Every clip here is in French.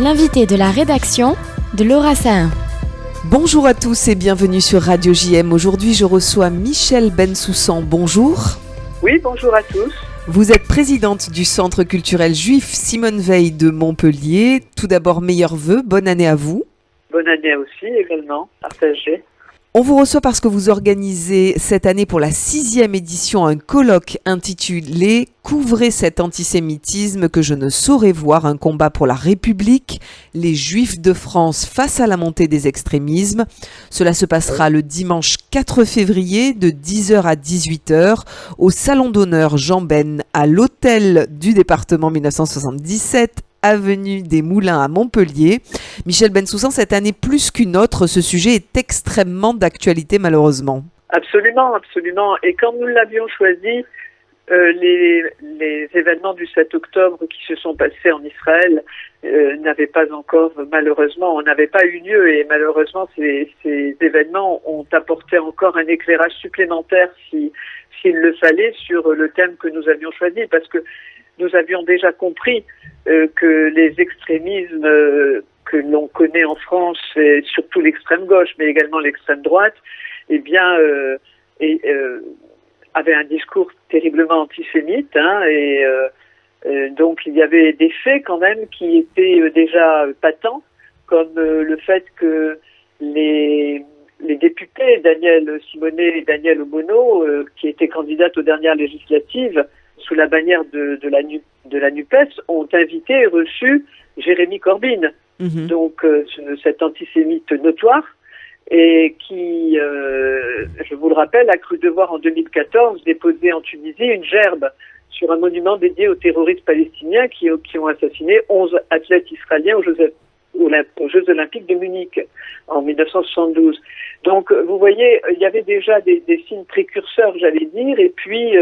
L'invité de la rédaction de Laura Sahin. Bonjour à tous et bienvenue sur Radio JM. Aujourd'hui, je reçois Michèle Bensoussan. Bonjour. Oui, bonjour à tous. Vous êtes présidente du Centre culturel juif Simone Veil de Montpellier. Tout d'abord, meilleurs vœux, bonne année à vous. Bonne année aussi également, partagée. On vous reçoit parce que vous organisez cette année pour la 6e édition un colloque intitulé « Couvrez cet antisémitisme que je ne saurais voir, un combat pour la République, les Juifs de France face à la montée des extrémismes ». Cela se passera le dimanche 4 février de 10h à 18h au Salon d'honneur Jean Ben à l'Hôtel du département 1977. Avenue des Moulins à Montpellier. Michèle Bensoussan, cette année plus qu'une autre, ce sujet est extrêmement d'actualité malheureusement. Absolument, absolument. Et quand nous l'avions choisi, les événements du 7 octobre qui se sont passés en Israël n'avaient pas encore, malheureusement, on n'avait pas eu lieu et malheureusement ces événements ont apporté encore un éclairage supplémentaire s'il le fallait sur le thème que nous avions choisi parce que nous avions déjà compris que les extrémismes que l'on connaît en France, et surtout l'extrême gauche, mais également l'extrême droite, avaient un discours terriblement antisémite. Donc il y avait des faits quand même qui étaient déjà patents, comme le fait que les députés Daniel Simonet et Daniel Obono, qui étaient candidates aux dernières législatives, sous la bannière de la NUPES, ont invité et reçu Jérémy Corbyn, donc cet antisémite notoire, et qui, je vous le rappelle, a cru devoir en 2014 déposer en Tunisie une gerbe sur un monument dédié aux terroristes palestiniens qui ont assassiné 11 athlètes israéliens aux Jeux Olympiques de Munich en 1972. Donc, vous voyez, il y avait déjà des signes précurseurs, j'allais dire, et puis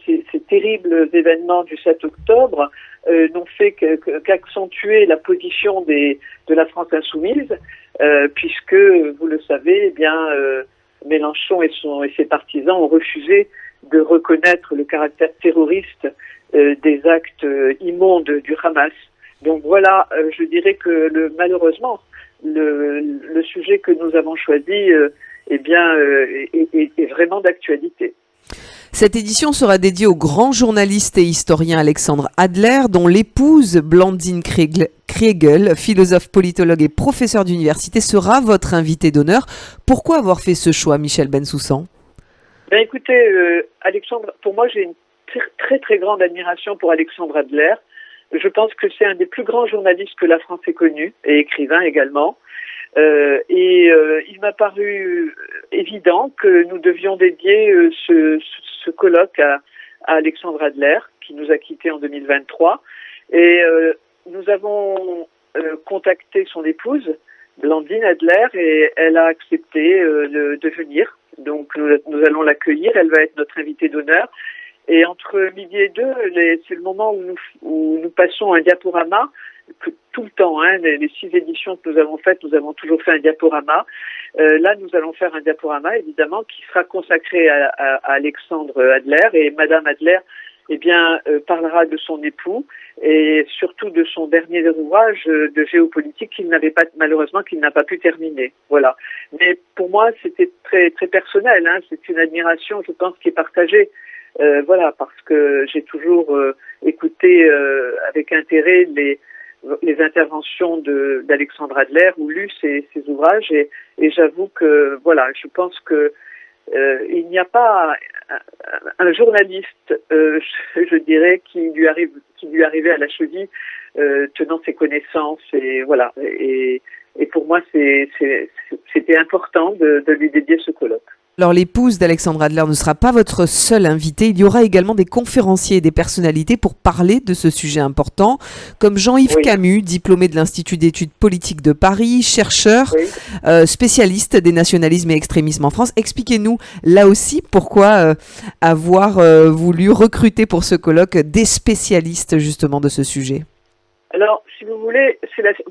ces terribles événements du 7 octobre n'ont fait qu'accentuer la position de la France insoumise, puisque, vous le savez, Mélenchon et ses partisans ont refusé de reconnaître le caractère terroriste des actes immondes du Hamas. Donc voilà, je dirais que malheureusement, le sujet que nous avons choisi est vraiment d'actualité. Cette édition sera dédiée au grand journaliste et historien Alexandre Adler, dont l'épouse Blandine Kriegel, philosophe, politologue et professeur d'université, sera votre invitée d'honneur. Pourquoi avoir fait ce choix, Michèle Bensoussan ? Écoutez, Alexandre, pour moi, j'ai une très très grande admiration pour Alexandre Adler. Je pense que c'est un des plus grands journalistes que la France ait connu, et écrivain également. Il m'a paru évident que nous devions dédier ce colloque à Alexandre Adler, qui nous a quittés en 2023. Et nous avons contacté son épouse, Blandine Adler, et elle a accepté de venir. Donc nous allons l'accueillir, elle va être notre invitée d'honneur. Et entre midi et 2, c'est le moment où nous passons un diaporama, tout le temps, les 6 éditions que nous avons faites, nous avons toujours fait un diaporama. Là, nous allons faire un diaporama, évidemment, qui sera consacré à Alexandre Adler. Et Madame Adler, parlera de son époux et surtout de son dernier ouvrage de géopolitique qu'il n'a pas pu terminer. Voilà. Mais pour moi, c'était très, très personnel. C'est une admiration, je pense, qui est partagée. Parce que j'ai toujours écouté avec intérêt les interventions d'Alexandre Adler ou lu ses ouvrages et j'avoue que je pense que il n'y a pas un journaliste, je dirais, qui lui arrivait à la cheville tenant ses connaissances et pour moi c'était important de lui dédier ce colloque. Alors l'épouse d'Alexandre Adler ne sera pas votre seule invitée, il y aura également des conférenciers et des personnalités pour parler de ce sujet important, comme Jean-Yves Camus, diplômé de l'Institut d'études politiques de Paris, chercheur, spécialiste des nationalismes et extrémismes en France. Expliquez-nous là aussi pourquoi avoir voulu recruter pour ce colloque des spécialistes justement de ce sujet. Alors, si vous voulez,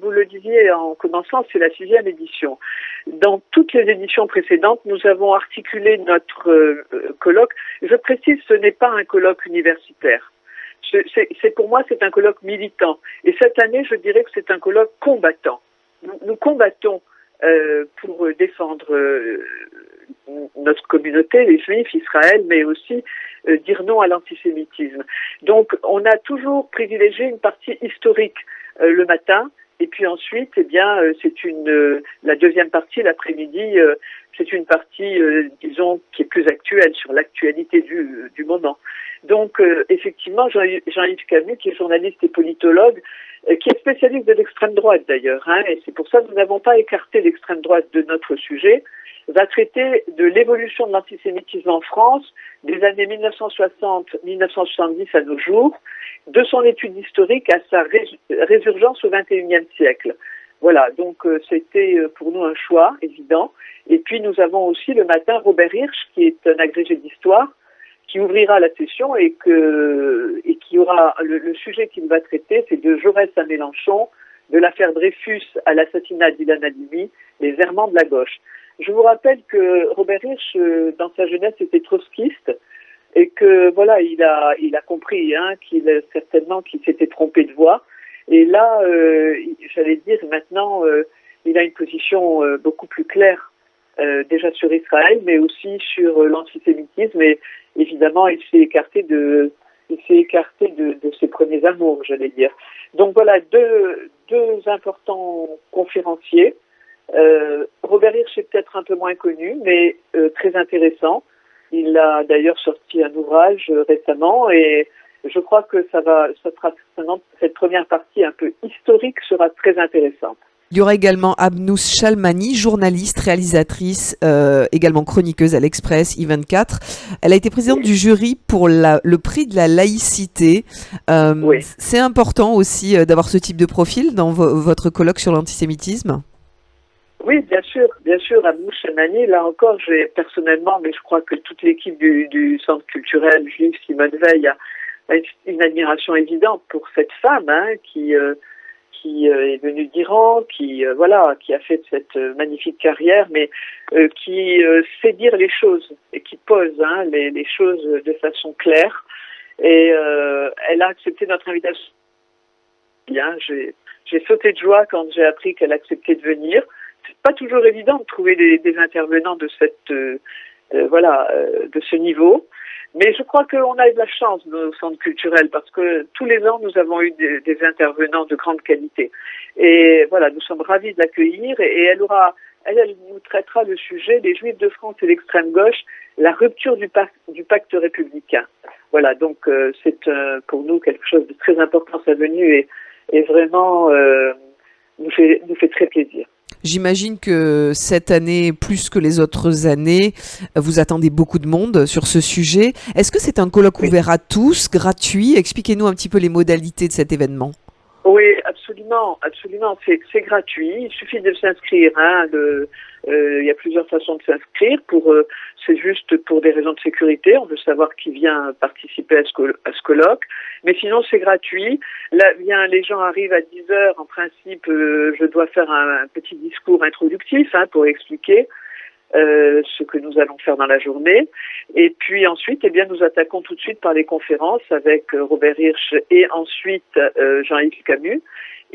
vous le disiez en commençant, c'est la 6e édition. Dans toutes les éditions précédentes, nous avons articulé notre colloque. Je précise, ce n'est pas un colloque universitaire. Pour moi, c'est un colloque militant. Et cette année, je dirais que c'est un colloque combattant. Nous combattons pour défendre notre communauté, les Juifs, Israël, mais aussi dire non à l'antisémitisme. Donc, on a toujours privilégié une partie historique le matin, et puis ensuite, eh bien, la deuxième partie, l'après-midi, c'est une partie, disons, qui est plus actuelle, sur l'actualité du moment. Donc, effectivement, Jean-Yves Camus, qui est journaliste et politologue, qui est spécialiste de l'extrême droite d'ailleurs, et c'est pour ça que nous n'avons pas écarté l'extrême droite de notre sujet, va traiter de l'évolution de l'antisémitisme en France des années 1960-1970 à nos jours, de son étude historique à sa résurgence au XXIe siècle. Voilà, donc c'était pour nous un choix évident. Et puis nous avons aussi le matin Robert Hirsch, qui est un agrégé d'histoire, qui ouvrira la session et qui aura le sujet qu'il va traiter, c'est de Jaurès à Mélenchon, de l'affaire Dreyfus à l'assassinat d'Ilan Halimi, les errements de la gauche. Je vous rappelle que Robert Hirsch, dans sa jeunesse, était trotskiste et que voilà, il a compris qu'il s'était trompé de voie. Et là, j'allais dire maintenant, il a une position beaucoup plus claire, déjà sur Israël, mais aussi sur l'antisémitisme. Et évidemment, il s'est écarté de ses premiers amours, j'allais dire. Donc voilà, deux importants conférenciers. Robert Hirsch est peut-être un peu moins connu, mais très intéressant. Il a d'ailleurs sorti un ouvrage récemment et je crois que cette première partie un peu historique sera très intéressante. Il y aura également Abnous Shalmani, journaliste, réalisatrice, également chroniqueuse à l'Express I24. Elle a été présidente du jury pour le prix de la laïcité. Oui. C'est important aussi d'avoir ce type de profil dans votre colloque sur l'antisémitisme. Oui, bien sûr. Abnous Shalmani, là encore, personnellement, mais je crois que toute l'équipe du Centre culturel juif Simone Veil a une admiration évidente pour cette femme qui est venue d'Iran, qui a fait cette magnifique carrière, mais qui sait dire les choses et qui pose les choses de façon claire. Et elle a accepté notre invitation. J'ai sauté de joie quand j'ai appris qu'elle acceptait de venir. C'est pas toujours évident de trouver des intervenants de de ce niveau. Mais je crois qu'on a eu de la chance dans nos centres culturels parce que tous les ans, nous avons eu des intervenants de grande qualité. Et voilà, nous sommes ravis de l'accueillir et elle nous traitera le sujet des Juifs de France et l'extrême gauche, la rupture du pacte républicain. Voilà, donc c'est pour nous quelque chose de très important sa venue et vraiment nous fait très plaisir. J'imagine que cette année, plus que les autres années, vous attendez beaucoup de monde sur ce sujet. Est-ce que c'est un colloque ouvert à tous, gratuit ? Expliquez-nous un petit peu les modalités de cet événement. Oui, absolument. C'est gratuit. Il suffit de s'inscrire. Il y a plusieurs façons de s'inscrire. C'est juste pour des raisons de sécurité. On veut savoir qui vient participer à ce colloque. Mais sinon, c'est gratuit. Là, les gens arrivent à 10h. En principe, je dois faire un petit discours introductif pour expliquer ce que nous allons faire dans la journée. Et puis ensuite, nous attaquons tout de suite par les conférences avec Robert Hirsch et ensuite Jean-Yves Camus.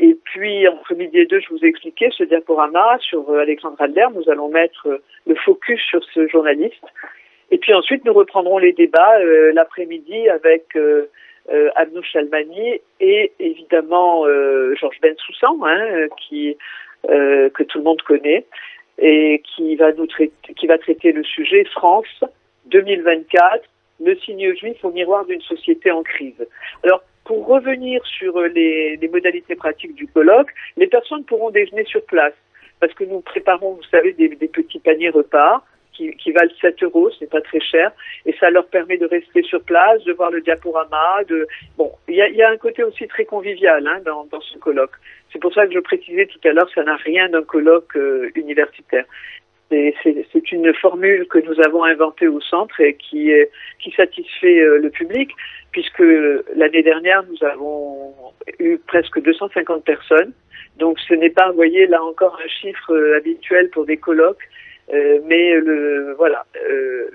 Et puis, entre midi et deux, je vous ai expliqué ce diaporama sur Alexandre Adler. Nous allons mettre le focus sur ce journaliste. Et puis ensuite, nous reprendrons les débats l'après-midi avec Abnous Shalmani et évidemment Georges Bensoussan, que tout le monde connaît, et qui va traiter le sujet France 2024, le signe juif au miroir d'une société en crise. Alors, pour revenir sur les modalités pratiques du colloque, les personnes pourront déjeuner sur place parce que nous préparons, vous savez, des petits paniers repas qui valent 7 €, c'est pas très cher, et ça leur permet de rester sur place, de voir le diaporama. Il y a un côté aussi très convivial dans ce colloque. C'est pour ça que je précisais tout à l'heure, ça n'a rien d'un colloque universitaire. C'est une formule que nous avons inventée au centre et qui satisfait le public, puisque l'année dernière, nous avons eu presque 250 personnes. Donc ce n'est pas, vous voyez, là encore un chiffre habituel pour des colloques, mais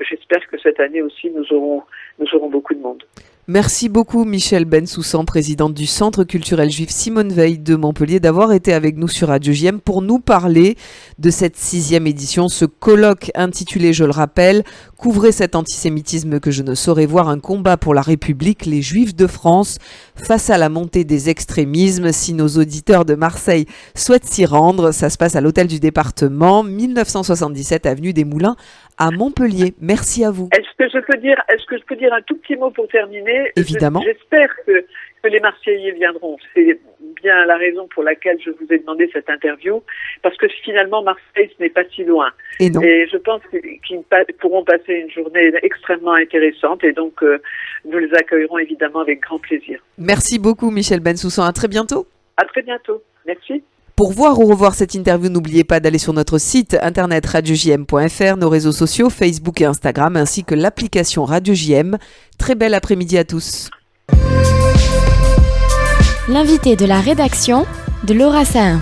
j'espère que cette année aussi, nous aurons beaucoup de monde. Merci beaucoup Michèle Bensoussan, présidente du Centre culturel juif Simone Veil de Montpellier, d'avoir été avec nous sur Radio JM pour nous parler de cette 6e édition, ce colloque intitulé, je le rappelle, « Couvrez cet antisémitisme que je ne saurais voir, un combat pour la République, les Juifs de France face à la montée des extrémismes ». Si nos auditeurs de Marseille souhaitent s'y rendre, ça se passe à l'Hôtel du Département, 1977 avenue des Moulins à Montpellier. Merci à vous. Est-ce que je peux dire un tout petit mot pour terminer? Évidemment. J'espère que les Marseillais viendront. C'est bien la raison pour laquelle je vous ai demandé cette interview, parce que finalement Marseille, ce n'est pas si loin. Et non. Et je pense qu'ils pourront passer une journée extrêmement intéressante, et donc nous les accueillerons évidemment avec grand plaisir. Merci beaucoup Michèle Bensoussan. À très bientôt. À très bientôt. Merci. Pour voir ou revoir cette interview, n'oubliez pas d'aller sur notre site internet radiojm.fr, nos réseaux sociaux Facebook et Instagram, ainsi que l'application Radio JM. Très bel après-midi à tous. L'invité de la rédaction de Laura Sahin.